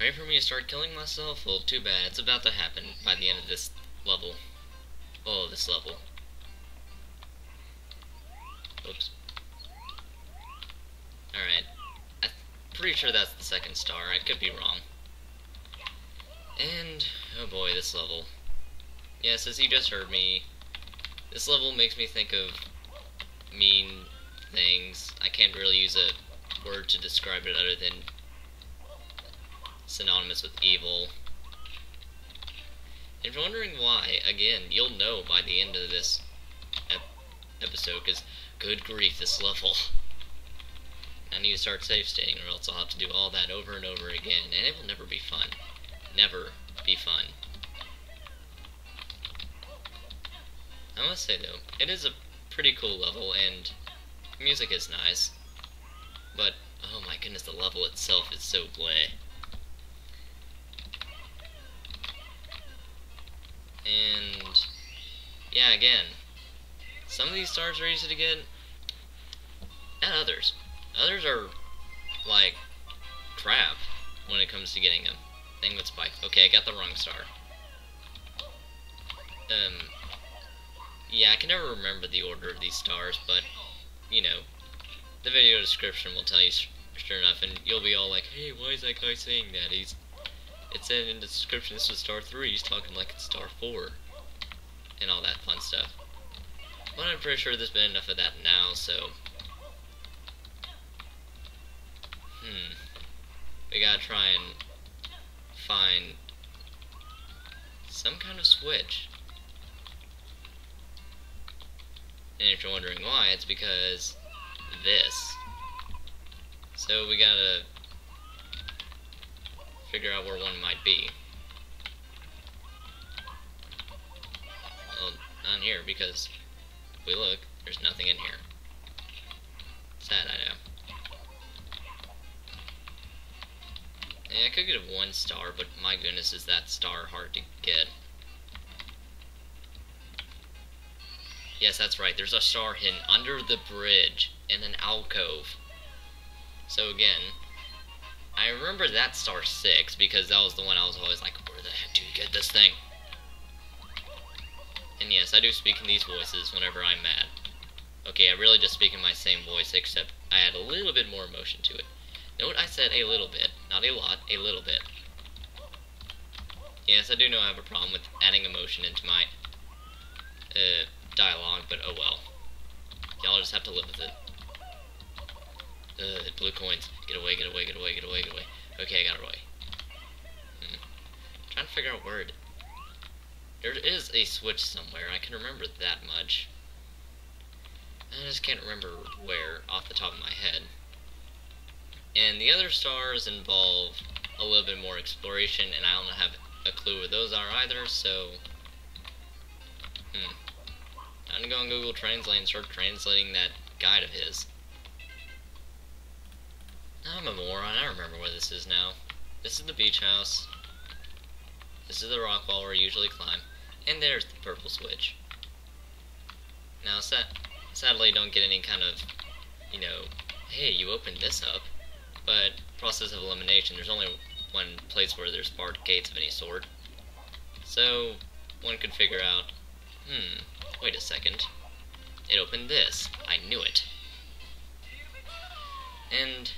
Ready for me to start killing myself? Well, too bad. It's about to happen by the end of this level. Oh, this level. Oops. Alright. I'm pretty sure that's the second star. I could be wrong. And, oh boy, this level. Yes, as you just heard me, this level makes me think of mean things. I can't really use a word to describe it other than synonymous with evil. And if you're wondering why, again, you'll know by the end of this episode, because good grief, this level. I need to start safe stating, or else I'll have to do all that over and over again, and it will never be fun. Never be fun. I must say, though, it is a pretty cool level, and music is nice. But, oh my goodness, the level itself is so bleh. And, yeah, again, some of these stars are easy to get, and others. Others are, like, crap when it comes to getting them. Thing with Spike. Okay, I got the wrong star. Yeah, I can never remember the order of these stars, but, you know, the video description will tell you sure enough, and you'll be all like, hey, why is that guy saying that? It said in the description this was star 3, he's talking like it's star 4, and all that fun stuff. But I'm pretty sure there's been enough of that now, so... we gotta try and find some kind of switch. And if you're wondering why, it's because this. So we gotta figure out where one might be. Well, not here, because if we look, there's nothing in here. Sad, I know. Yeah, I could get a 1 star, but my goodness, is that star hard to get. Yes, that's right, there's a star hidden under the bridge in an alcove. So again, I remember that star 6, because that was the one I was always like, where the heck do you get this thing? And yes, I do speak in these voices whenever I'm mad. Okay, I really just speak in my same voice, except I add a little bit more emotion to it. Note I said a little bit, not a lot, a little bit. Yes, I do know I have a problem with adding emotion into my dialogue, but oh well. Y'all just have to live with it. Blue coins. Get away, get away, get away, get away, get away. Okay, I got away. Trying to figure out where it... There is a switch somewhere, I can remember that much. I just can't remember where, off the top of my head. And the other stars involve a little bit more exploration, and I don't have a clue where those are either, so... Time to go on Google Translate and start translating that guide of his. I'm a moron, I remember where this is now. This is the beach house. This is the rock wall where I usually climb. And there's the purple switch. Now, sadly, don't get any kind of, you know, hey, you opened this up. But, process of elimination, there's only one place where there's barred gates of any sort. So, one could figure out, wait a second. It opened this. I knew it. And,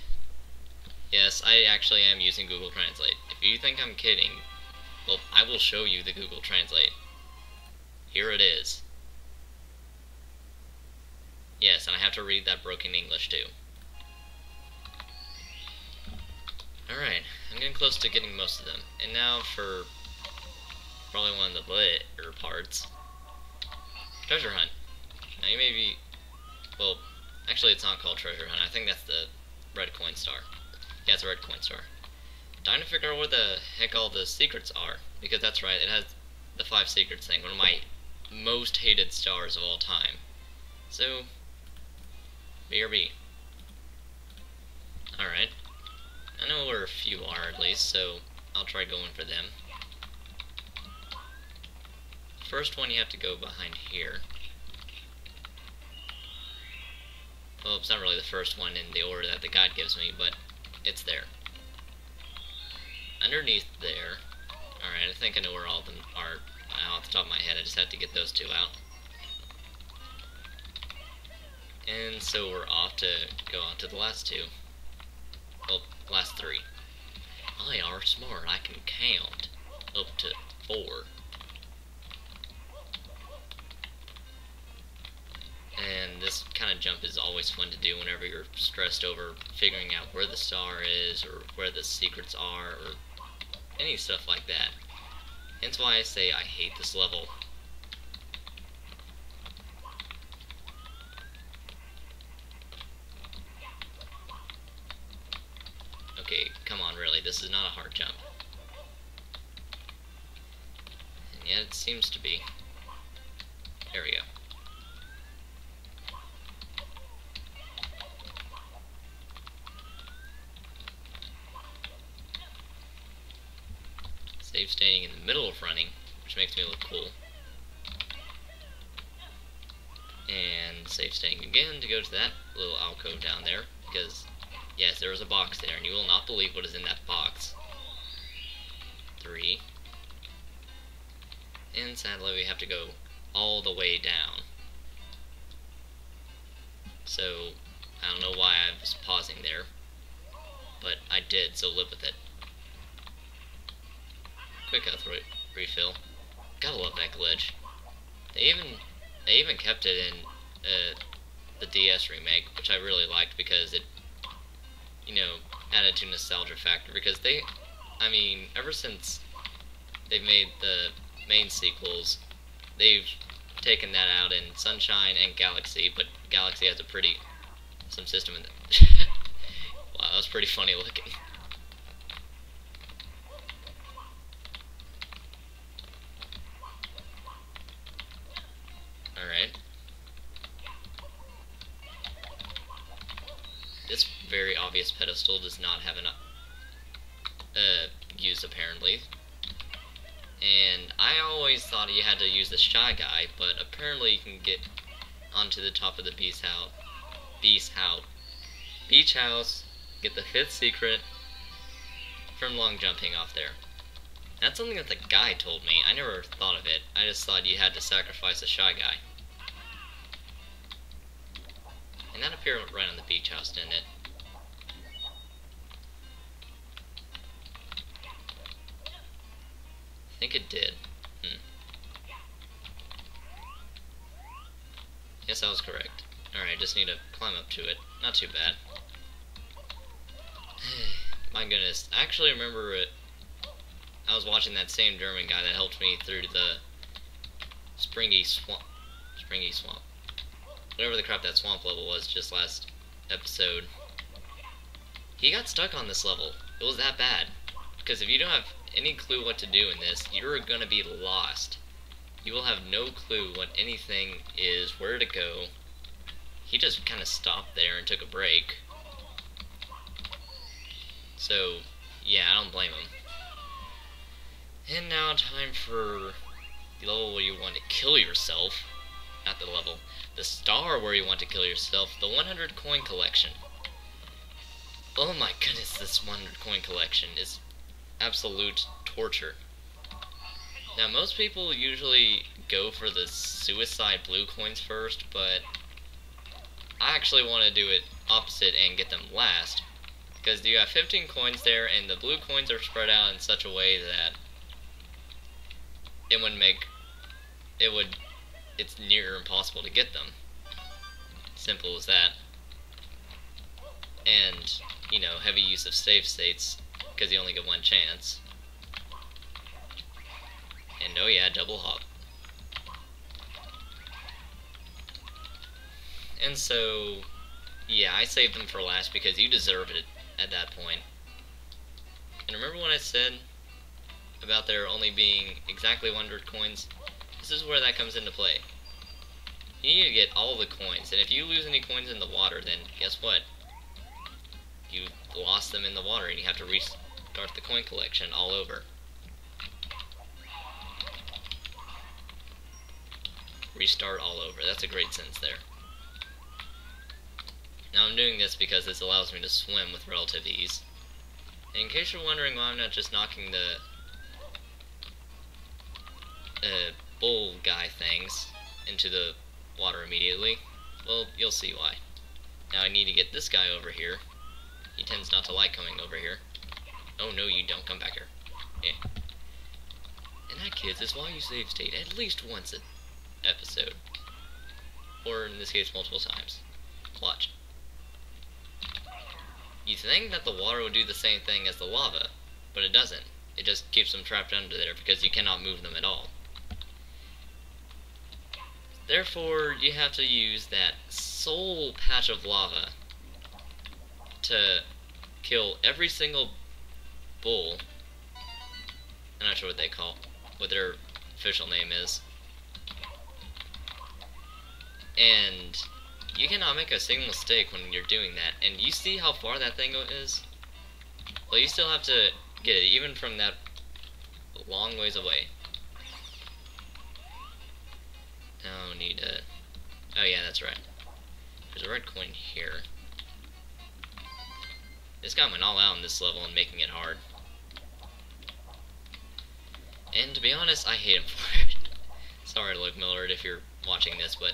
yes, I actually am using Google Translate. If you think I'm kidding, well, I will show you the Google Translate. Here it is. Yes, and I have to read that broken English too. Alright, I'm getting close to getting most of them. And now for probably one of the later parts. Treasure hunt. Now you may be... Well, actually it's not called treasure hunt. I think that's the red coin star. Yeah, it's a red coin star. Time to figure out where the heck all the secrets are. Because that's right, it has the 5 secrets thing. One of my most hated stars of all time. So, B or B. Alright. I know where a few are at least, so I'll try going for them. First one you have to go behind here. Well, it's not really the first one in the order that the guide gives me, but it's there. underneath there. Alright, I think I know where all of them are off the top of my head. I just had to get those two out. And so we're off to go on to the last two. Well, last three. I are smart. I can count up to 4. And this kind of jump is always fun to do whenever you're stressed over figuring out where the star is, or where the secrets are, or any stuff like that. Hence why I say I hate this level. Okay, come on, really, this is not a hard jump. And yet it seems to be. There we go. Save staying in the middle of running, which makes me look cool. And save staying again to go to that little alcove down there, because, yes, there is a box there, and you will not believe what is in that box. 3. And sadly, we have to go all the way down. So, I don't know why I was pausing there, but I did, so live with it. Quick health refill. Gotta love that glitch. They even kept it in the DS remake, which I really liked because it, you know, added to nostalgia factor. Because ever since they've made the main sequels, they've taken that out in Sunshine and Galaxy, but Galaxy has some system in it. Wow, that was pretty funny looking. Alright. This very obvious pedestal does not have enough use, apparently. And I always thought you had to use the Shy Guy, but apparently you can get onto the top of the beach house, get the 5th secret from long jumping off there. That's something that the guy told me. I never thought of it. I just thought you had to sacrifice the Shy Guy. And that appeared right on the beach house, didn't it? I think it did. Yes, I was correct. Alright, just need to climb up to it. Not too bad. My goodness. I actually remember it. I was watching that same German guy that helped me through the Springy Swamp. Whatever the crap that swamp level was just last episode. He got stuck on this level. It was that bad. Because if you don't have any clue what to do in this, you're gonna be lost. You will have no clue what anything is, where to go. He just kind of stopped there and took a break. So, yeah, I don't blame him. And now time for the level where you want to kill yourself. Not the level. The star where you want to kill yourself. The 100 coin collection. Oh my goodness, this 100 coin collection is absolute torture. Now, most people usually go for the suicide blue coins first, but I actually want to do it opposite and get them last. Because you have 15 coins there, and the blue coins are spread out in such a way that it's near impossible to get them. Simple as that. And, you know, heavy use of save states, because you only get one chance. And oh yeah, double hop. And so, yeah, I saved them for last because you deserved it at that point. And remember what I said about there only being exactly 100 coins? This is where that comes into play. You need to get all the coins, and if you lose any coins in the water, then guess what? You lost them in the water, and you have to restart the coin collection all over. Restart all over. That's a great sentence there. Now I'm doing this because this allows me to swim with relative ease. And in case you're wondering why I'm not just knocking the bull guy things into the water immediately, well, you'll see why. Now I need to get this guy over here. He tends not to like coming over here. Oh no, you don't. Come back here. Yeah. And that, kids, is why you save state at least once an episode. Or in this case, multiple times. Watch. You think that the water would do the same thing as the lava, but it doesn't. It just keeps them trapped under there because you cannot move them at all. Therefore, you have to use that sole patch of lava to kill every single bull. I'm not sure what their official name is. And you cannot make a single mistake when you're doing that. And you see how far that thing is? Well, you still have to get it, even from that long ways away. Now I need to... Oh yeah, that's right. There's a red coin here. This guy went all out on this level and making it hard. And to be honest, I hate him for it. Sorry, Luke Millard, if you're watching this, but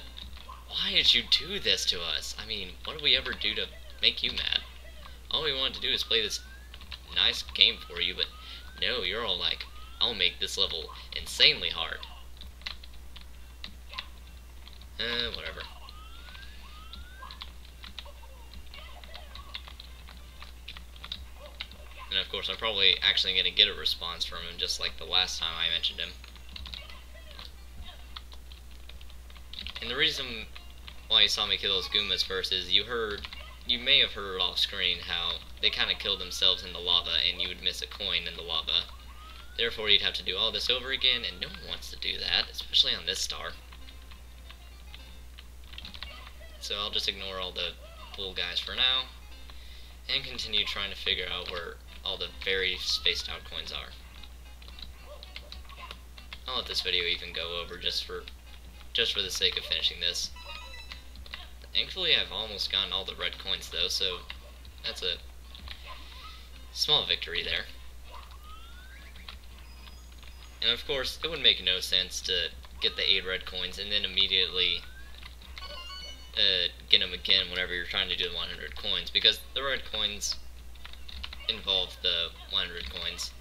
why did you do this to us? I mean, what did we ever do to make you mad? All we wanted to do is play this nice game for you, but no, you're all like, I'll make this level insanely hard. Whatever. And of course, I'm probably actually going to get a response from him, just like the last time I mentioned him. And the reason why you saw me kill those Goombas first is you may have heard off screen how they kind of killed themselves in the lava and you would miss a coin in the lava. Therefore, you'd have to do all this over again, and no one wants to do that, especially on this star. So I'll just ignore all the bull guys for now, and continue trying to figure out where all the very spaced out coins are. I'll let this video even go over just for the sake of finishing this. Thankfully, I've almost gotten all the red coins though, so that's a small victory there. And of course, it would make no sense to get the 8 red coins and then immediately get them again whenever you're trying to do the 100 coins, because the red coins involve the 100 coins.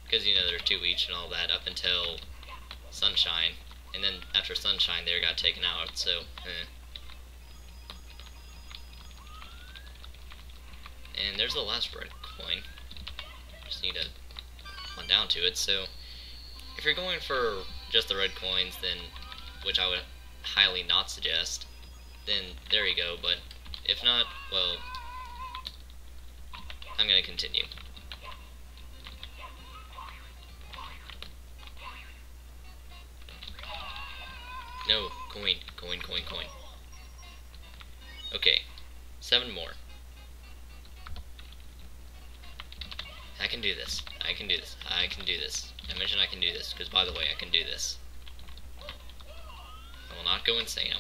Because, you know, there are 2 each and all that up until Sunshine. And then after Sunshine, they got taken out, so, And there's the last red coin. Just need to run down to it, so if you're going for just the red coins, then, which I would highly not suggest, then there you go, but if not, well, I'm gonna continue. No, coin. Okay, 7 more. I can do this. I can do this. I mentioned I can do this, because by the way, I can do this. I will not go insane.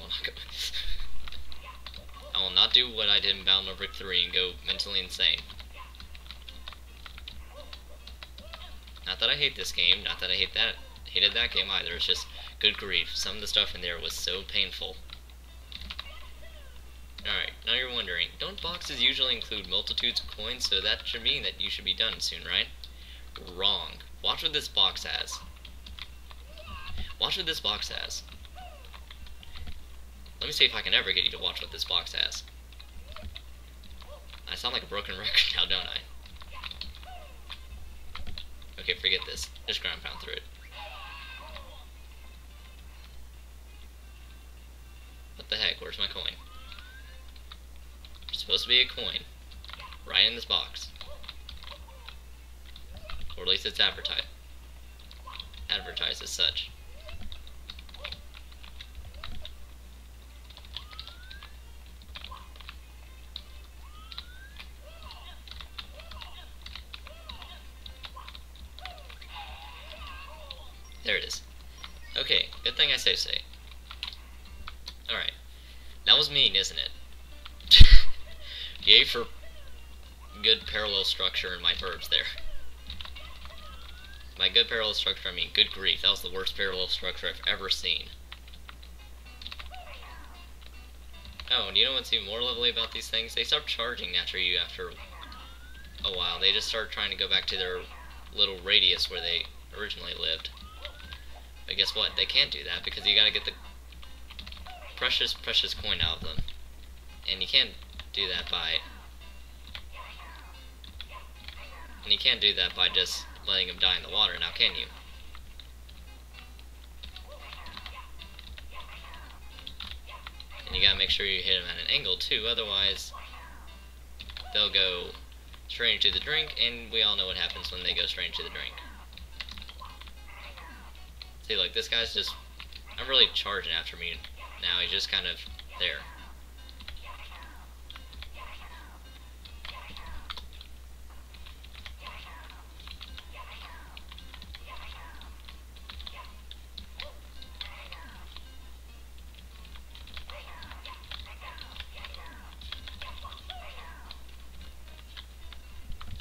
I will not do what I did in Battle Notebook 3 and go mentally insane. Not that I hate this game, not that I hated that game either, it's just, good grief, some of the stuff in there was so painful. Alright, now you're wondering, don't boxes usually include multitudes of coins, so that should mean that you should be done soon, right? Wrong. Watch what this box has. Watch what this box has. Let me see if I can ever get you to watch what this box has. I sound like a broken record now, don't I? Okay, forget this. Just ground pound through it. What the heck? Where's my coin? There's supposed to be a coin right in this box. Or at least it's advertised as such. There it is. Okay, good thing I say. Alright. That was mean, isn't it? Yay for good parallel structure in my verbs there. By good parallel structure, I mean good grief. That was the worst parallel structure I've ever seen. Oh, and you know what's even more lovely about these things? They start charging after a while. They just start trying to go back to their little radius where they originally lived. But guess what? They can't do that because you gotta get the precious, precious coin out of them. And you can't do that by... And you can't do that by just letting them die in the water, now can you? And you gotta make sure you hit them at an angle too, otherwise they'll go straight into the drink, and we all know what happens when they go straight into the drink. See, like, this guy's just not really charging after me now, he's just kind of there.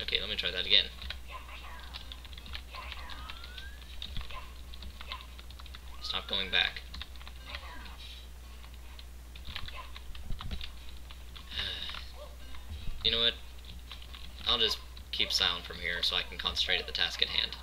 Okay, let me try that again. Stop going back. You know what? I'll just keep silent from here so I can concentrate at the task at hand.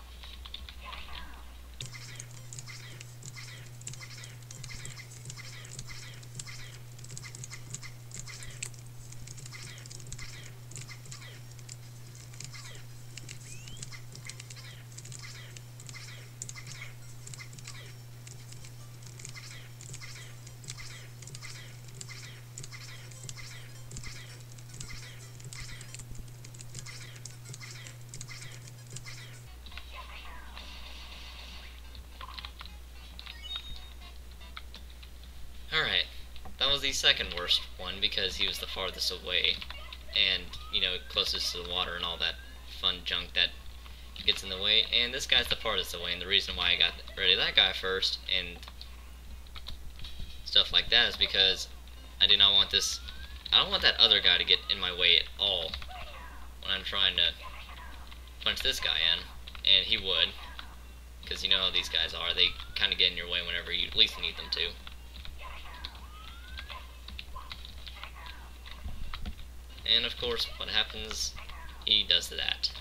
Alright, that was the second worst one because he was the farthest away and, you know, closest to the water and all that fun junk that gets in the way, and this guy's the farthest away, and the reason why I got rid of that guy first and stuff like that is because I do not want this, I don't want that other guy to get in my way at all when I'm trying to punch this guy in, and he would, because you know how these guys are, they kind of get in your way whenever you least need them to. And of course, what happens, he does that.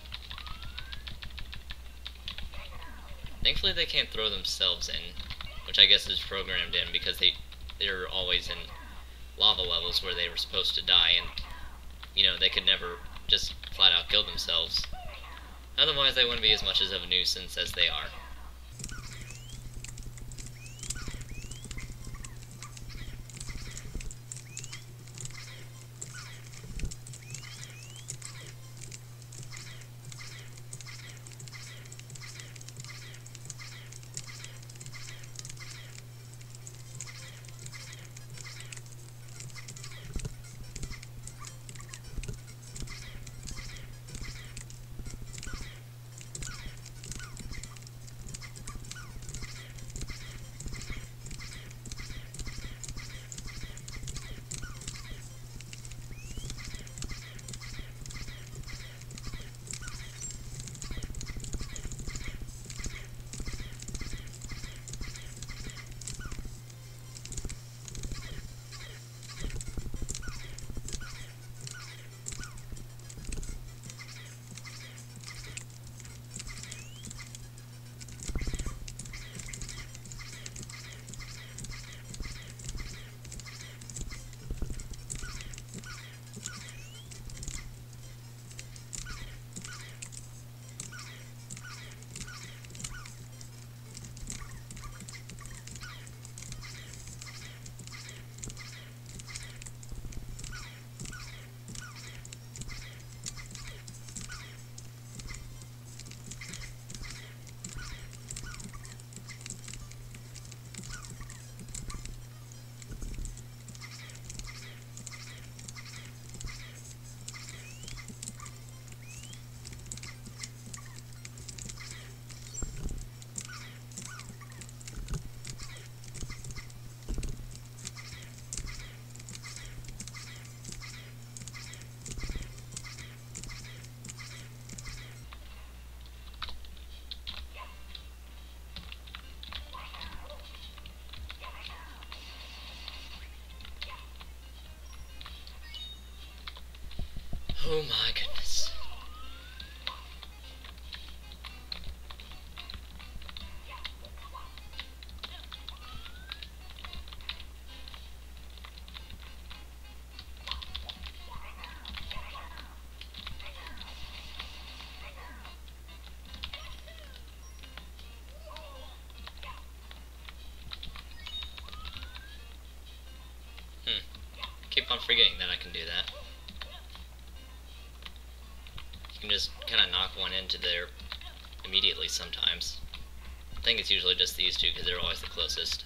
Thankfully they can't throw themselves in, which I guess is programmed in because they're always in lava levels where they were supposed to die, and, you know, they could never just flat out kill themselves. Otherwise they wouldn't be as much of a nuisance as they are. Oh my goodness. Keep on forgetting that I can do that. You can just kind of knock one into there immediately sometimes. I think it's usually just these two because they're always the closest.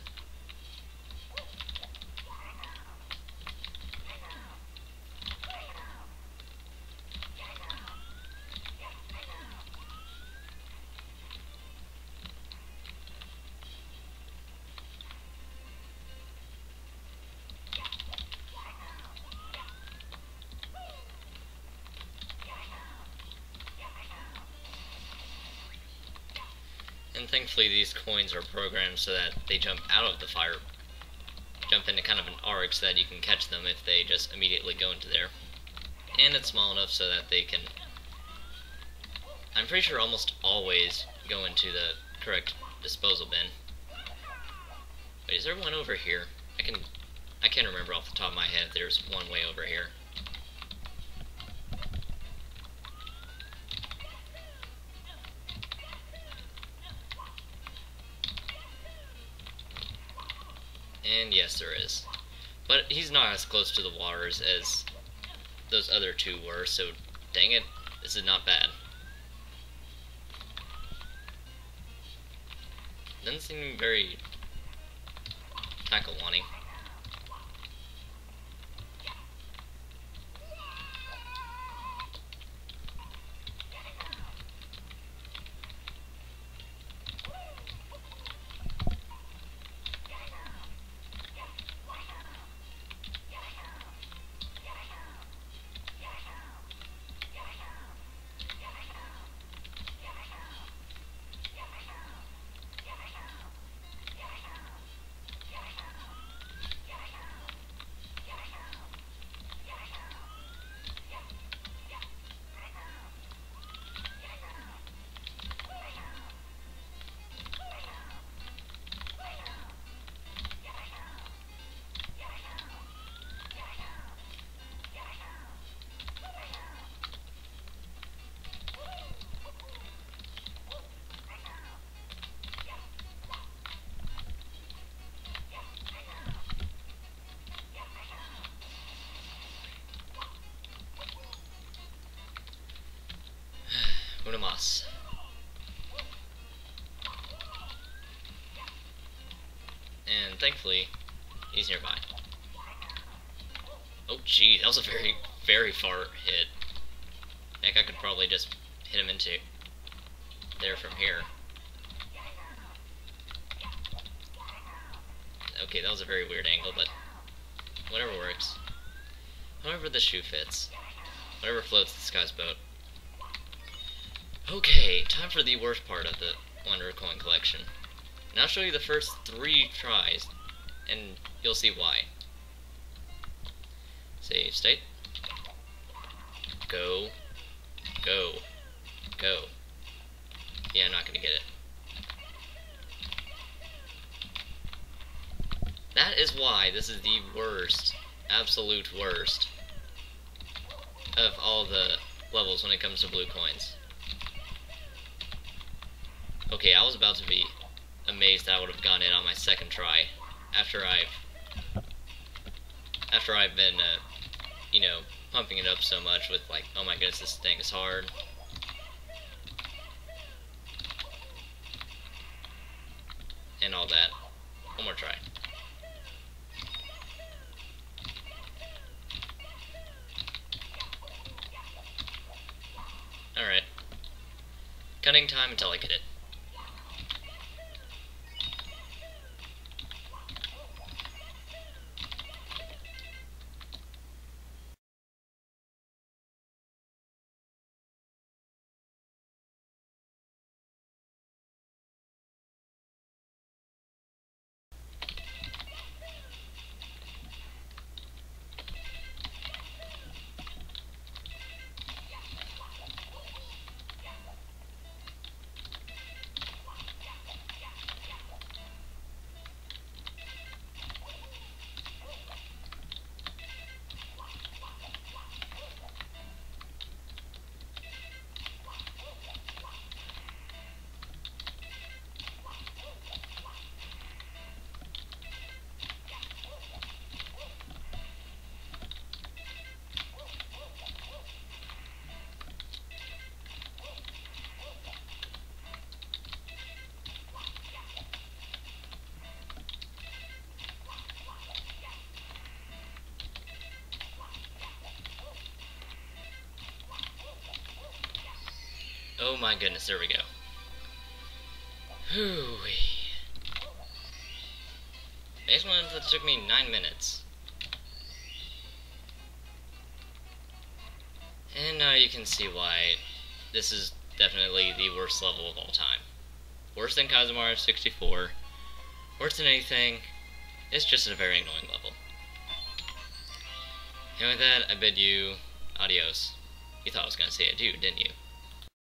And thankfully these coins are programmed so that they jump out of the fire, jump into kind of an arc so that you can catch them if they just immediately go into there. And it's small enough so that they can, I'm pretty sure almost always go into the correct disposal bin. Wait, is there one over here? I can't remember off the top of my head if there's one way over here. And yes, there is. But he's not as close to the waters as those other two were, so dang it, this is not bad. Doesn't seem very tackle-wanting. Unamas. And thankfully, he's nearby. Oh gee, that was a very, very far hit. Heck, I could probably just hit him into there from here. Okay, that was a very weird angle, but whatever works. However the shoe fits. Whatever floats this guy's boat. Okay, time for the worst part of the Wonder Coin collection. And I'll show you the first 3 tries, and you'll see why. Save state. Go. Go. Go. Yeah, I'm not gonna get it. That is why this is the worst, absolute worst, of all the levels when it comes to blue coins. Okay, I was about to be amazed that I would have gone in on my second try after I've been, you know, pumping it up so much with like, oh my goodness, this thing is hard. And all that. One more try. Alright. Cutting time until I get it. Oh my goodness, there we go. Hooey. Next one that took me 9 minutes. And now you can see why this is definitely the worst level of all time. Worse than Kazumara 64. Worse than anything. It's just a very annoying level. And with that, I bid you adios. You thought I was going to say adieu, didn't you?